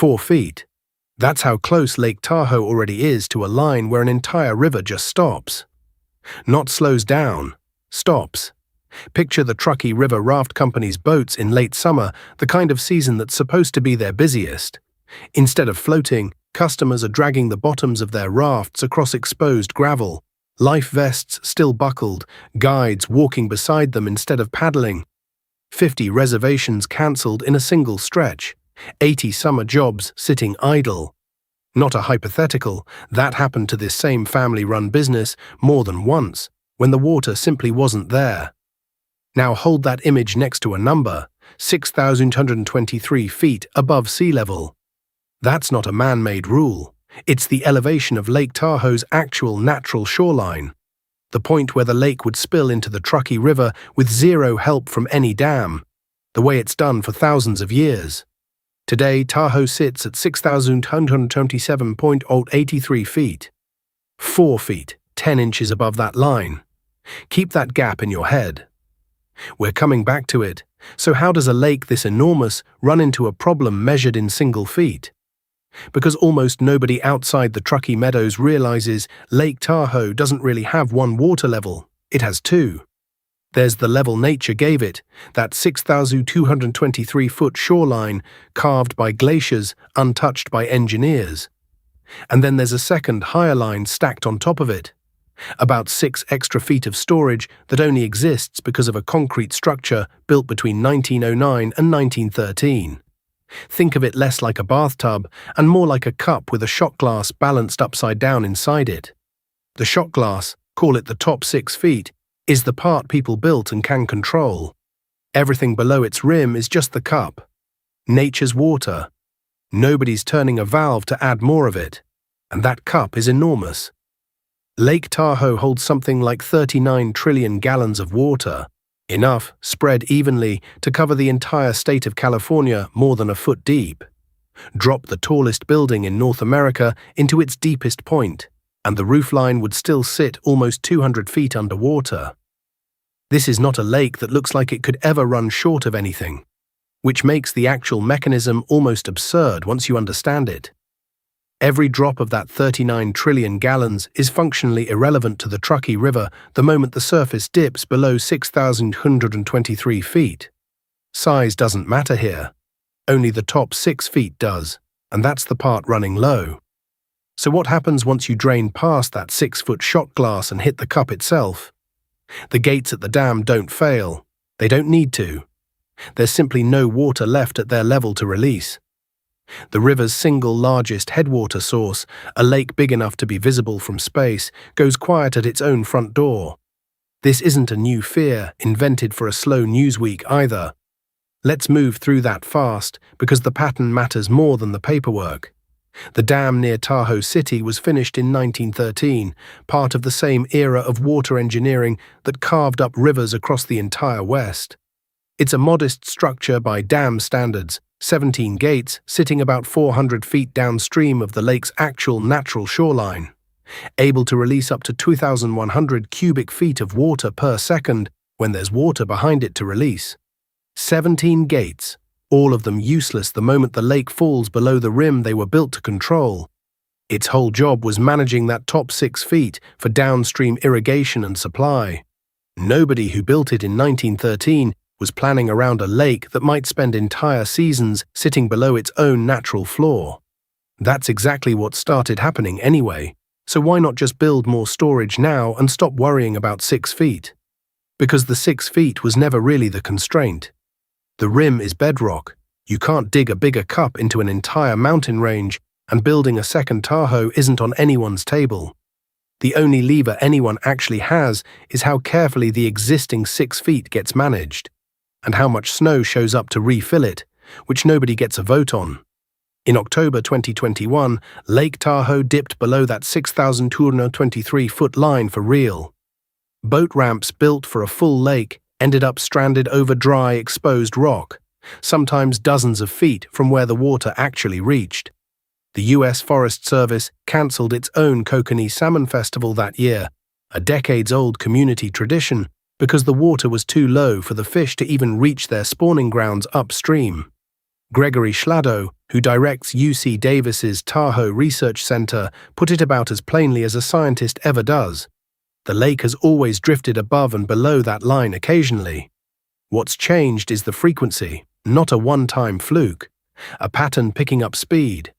4 feet. That's how close Lake Tahoe already is to a line where an entire river just stops. Not slows down, stops. Picture the Truckee River Raft Company's boats in late summer, the kind of season that's supposed to be their busiest. Instead of floating, customers are dragging the bottoms of their rafts across exposed gravel, life vests still buckled, guides walking beside them instead of paddling. 50 reservations cancelled in a single stretch, 80 summer jobs sitting idle. Not a hypothetical, that happened to this same family-run business more than once, when the water simply wasn't there. Now hold that image next to a number, 6,123 feet above sea level. That's not a man-made rule. It's the elevation of Lake Tahoe's actual natural shoreline, the point where the lake would spill into the Truckee River with zero help from any dam, the way it's done for thousands of years. Today, Tahoe sits at 6,127.83 feet. 4 feet, 10 inches above that line. Keep that gap in your head. We're coming back to it. So how does a lake this enormous run into a problem measured in single feet? Because almost nobody outside the Truckee Meadows realizes Lake Tahoe doesn't really have one water level, it has two. There's the level nature gave it, that 6,223-foot shoreline carved by glaciers, untouched by engineers. And then there's a second higher line stacked on top of it. About 6 extra feet of storage that only exists because of a concrete structure built between 1909 and 1913. Think of it less like a bathtub and more like a cup with a shot glass balanced upside down inside it. The shot glass, call it the top 6 feet, is the part people built and can control. Everything below its rim is just the cup. Nature's water. Nobody's turning a valve to add more of it. And that cup is enormous. Lake Tahoe holds something like 39 trillion gallons of water. Enough, spread evenly, to cover the entire state of California more than a foot deep. Drop the tallest building in North America into its deepest point, and the roofline would still sit almost 200 feet underwater. This is not a lake that looks like it could ever run short of anything, which makes the actual mechanism almost absurd once you understand it. Every drop of that 39 trillion gallons is functionally irrelevant to the Truckee River the moment the surface dips below 6,123 feet. Size doesn't matter here. Only the top 6 feet does, and that's the part running low. So what happens once you drain past that 6-foot shot glass and hit the cup itself? The gates at the dam don't fail. They don't need to. There's simply no water left at their level to release. The river's single largest headwater source, a lake big enough to be visible from space, goes quiet at its own front door. This isn't a new fear invented for a slow news week either. Let's move through that fast because the pattern matters more than the paperwork. The dam near Tahoe City was finished in 1913, part of the same era of water engineering that carved up rivers across the entire West. It's a modest structure by dam standards, 17 gates sitting about 400 feet downstream of the lake's actual natural shoreline, able to release up to 2,100 cubic feet of water per second when there's water behind it to release. 17 gates, all of them useless the moment the lake falls below the rim they were built to control. Its whole job was managing that top 6 feet for downstream irrigation and supply. Nobody who built it in 1913 was planning around a lake that might spend entire seasons sitting below its own natural floor. That's exactly what started happening anyway, so why not just build more storage now and stop worrying about 6 feet? Because the 6 feet was never really the constraint. The rim is bedrock. You can't dig a bigger cup into an entire mountain range, and building a second Tahoe isn't on anyone's table. The only lever anyone actually has is how carefully the existing 6 feet gets managed, and how much snow shows up to refill it, which nobody gets a vote on. In October 2021, Lake Tahoe dipped below that 6,223-foot line for real. Boat ramps built for a full lake ended up stranded over dry, exposed rock, sometimes dozens of feet from where the water actually reached. The U.S. Forest Service cancelled its own Kokanee Salmon Festival that year, a decades-old community tradition, because the water was too low for the fish to even reach their spawning grounds upstream. Gregory Schlado, who directs UC Davis's Tahoe Research Center, put it about as plainly as a scientist ever does. The lake has always drifted above and below that line occasionally. What's changed is the frequency, not a one-time fluke, a pattern picking up speed.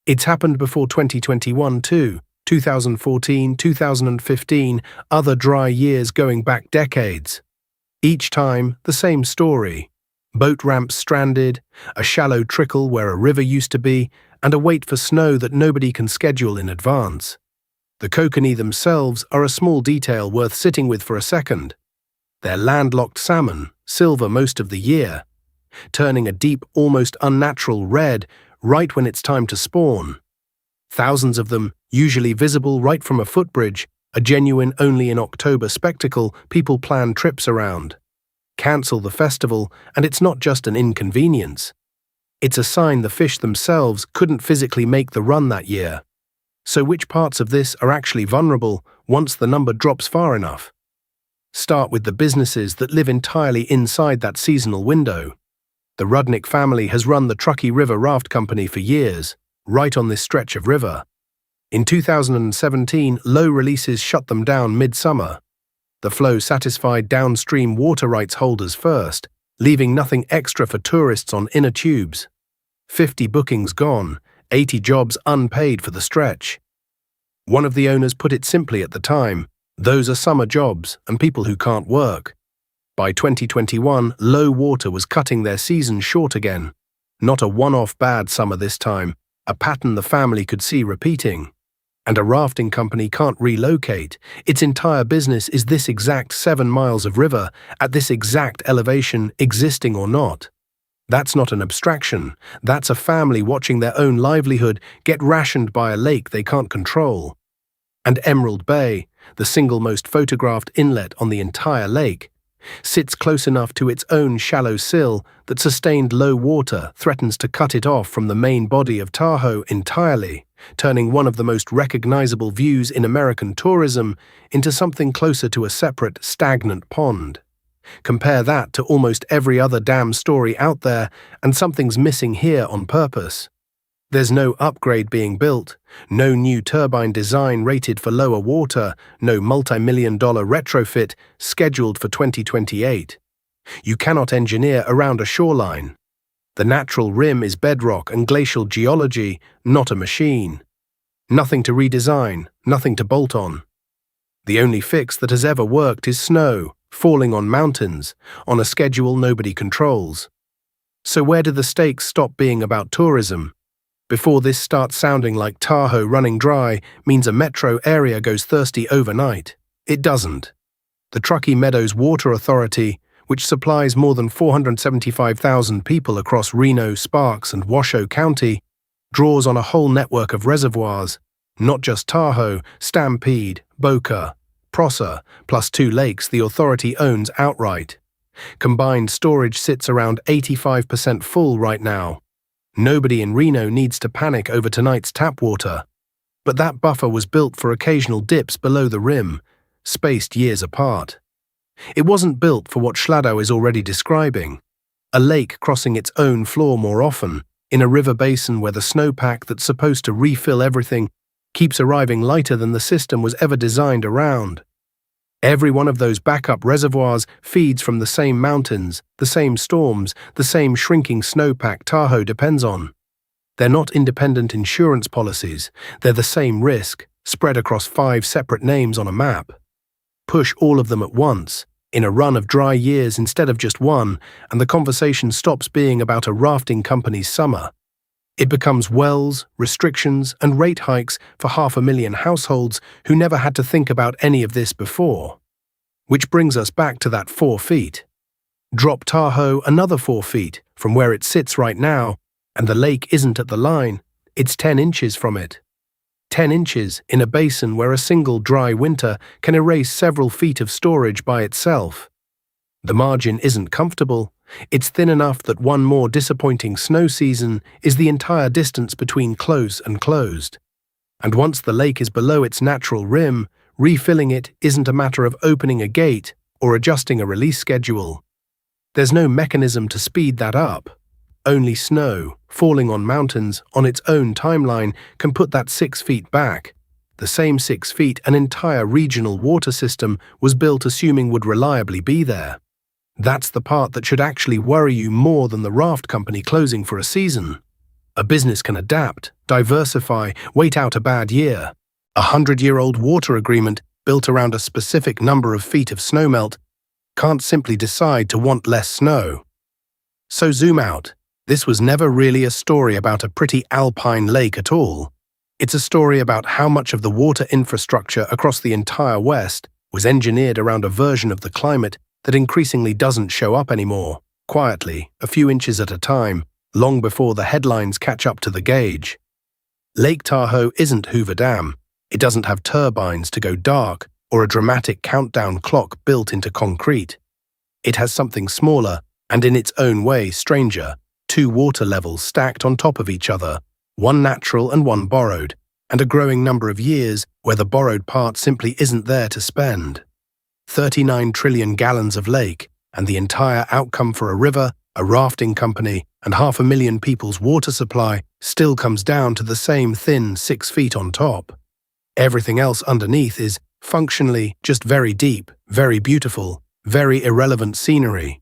It's happened before 2021 too, 2014, 2015, other dry years going back decades. Each time, the same story. Boat ramps stranded, a shallow trickle where a river used to be, and a wait for snow that nobody can schedule in advance. The kokanee themselves are a small detail worth sitting with for a second. They're landlocked salmon, silver most of the year, turning a deep, almost unnatural red right when it's time to spawn. Thousands of them, usually visible right from a footbridge, a genuine only in October spectacle people plan trips around. Cancel the festival, and it's not just an inconvenience. It's a sign the fish themselves couldn't physically make the run that year. So which parts of this are actually vulnerable once the number drops far enough? Start with the businesses that live entirely inside that seasonal window. The Rudnick family has run the Truckee River Raft Company for years, right on this stretch of river. In 2017, low releases shut them down mid-summer. The flow satisfied downstream water rights holders first, leaving nothing extra for tourists on inner tubes. 50 bookings gone, 80 jobs unpaid for the stretch. One of the owners put it simply at the time, those are summer jobs and people who can't work. By 2021, low water was cutting their season short again. Not a one-off bad summer this time, a pattern the family could see repeating. And a rafting company can't relocate. Its entire business is this exact 7 miles of river, at this exact elevation, existing or not. That's not an abstraction. That's a family watching their own livelihood get rationed by a lake they can't control. And Emerald Bay, the single most photographed inlet on the entire lake, sits close enough to its own shallow sill that sustained low water threatens to cut it off from the main body of Tahoe entirely, turning one of the most recognizable views in American tourism into something closer to a separate, stagnant pond. Compare that to almost every other dam story out there, and something's missing here on purpose. There's no upgrade being built, no new turbine design rated for lower water, no multi-million-dollar retrofit scheduled for 2028. You cannot engineer around a shoreline. The natural rim is bedrock and glacial geology, not a machine. Nothing to redesign, nothing to bolt on. The only fix that has ever worked is snow, falling on mountains, on a schedule nobody controls. So where do the stakes stop being about tourism? Before this starts sounding like Tahoe running dry means a metro area goes thirsty overnight. It doesn't. The Truckee Meadows Water Authority, which supplies more than 475,000 people across Reno, Sparks, and Washoe County, draws on a whole network of reservoirs, not just Tahoe, Stampede, Boca, Prosser, plus 2 lakes the authority owns outright. Combined storage sits around 85% full right now. Nobody in Reno needs to panic over tonight's tap water. But that buffer was built for occasional dips below the rim, spaced years apart. It wasn't built for what Schladow is already describing, a lake crossing its own floor more often, in a river basin where the snowpack that's supposed to refill everything keeps arriving lighter than the system was ever designed around. Every one of those backup reservoirs feeds from the same mountains, the same storms, the same shrinking snowpack Tahoe depends on. They're not independent insurance policies, they're the same risk, spread across 5 separate names on a map. Push all of them at once, in a run of dry years instead of just one, and the conversation stops being about a rafting company's summer. It becomes wells, restrictions, and rate hikes for 500,000 households who never had to think about any of this before. Which brings us back to that 4 feet. Drop Tahoe another 4 feet from where it sits right now, and the lake isn't at the line, it's 10 inches from it. 10 inches in a basin where a single dry winter can erase several feet of storage by itself. The margin isn't comfortable. It's thin enough that one more disappointing snow season is the entire distance between close and closed. And once the lake is below its natural rim, refilling it isn't a matter of opening a gate or adjusting a release schedule. There's no mechanism to speed that up. Only snow, falling on mountains on its own timeline, can put that 6 feet back. The same 6 feet an entire regional water system was built assuming would reliably be there. That's the part that should actually worry you more than the raft company closing for a season. A business can adapt, diversify, wait out a bad year. A 100-year-old water agreement built around a specific number of feet of snowmelt can't simply decide to want less snow. So zoom out. This was never really a story about a pretty alpine lake at all. It's a story about how much of the water infrastructure across the entire West was engineered around a version of the climate that increasingly doesn't show up anymore, quietly, a few inches at a time, long before the headlines catch up to the gauge. Lake Tahoe isn't Hoover Dam. It doesn't have turbines to go dark or a dramatic countdown clock built into concrete. It has something smaller and in its own way stranger, 2 water levels stacked on top of each other, one natural and one borrowed, and a growing number of years where the borrowed part simply isn't there to spend. 39 trillion gallons of lake, and the entire outcome for a river, a rafting company, and 500,000 people's water supply still comes down to the same thin 6 feet on top. Everything else underneath is, functionally, just very deep, very beautiful, very irrelevant scenery.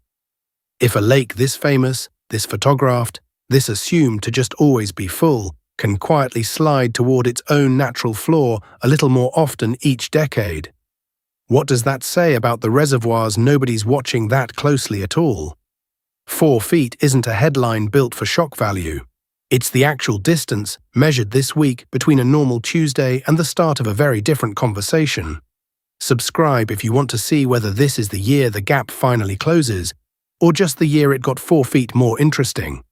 If a lake this famous, this photographed, this assumed to just always be full, can quietly slide toward its own natural floor a little more often each decade, what does that say about the reservoirs nobody's watching that closely at all? 4 feet isn't a headline built for shock value. It's the actual distance measured this week between a normal Tuesday and the start of a very different conversation. Subscribe if you want to see whether this is the year the gap finally closes, or just the year it got 4 feet more interesting.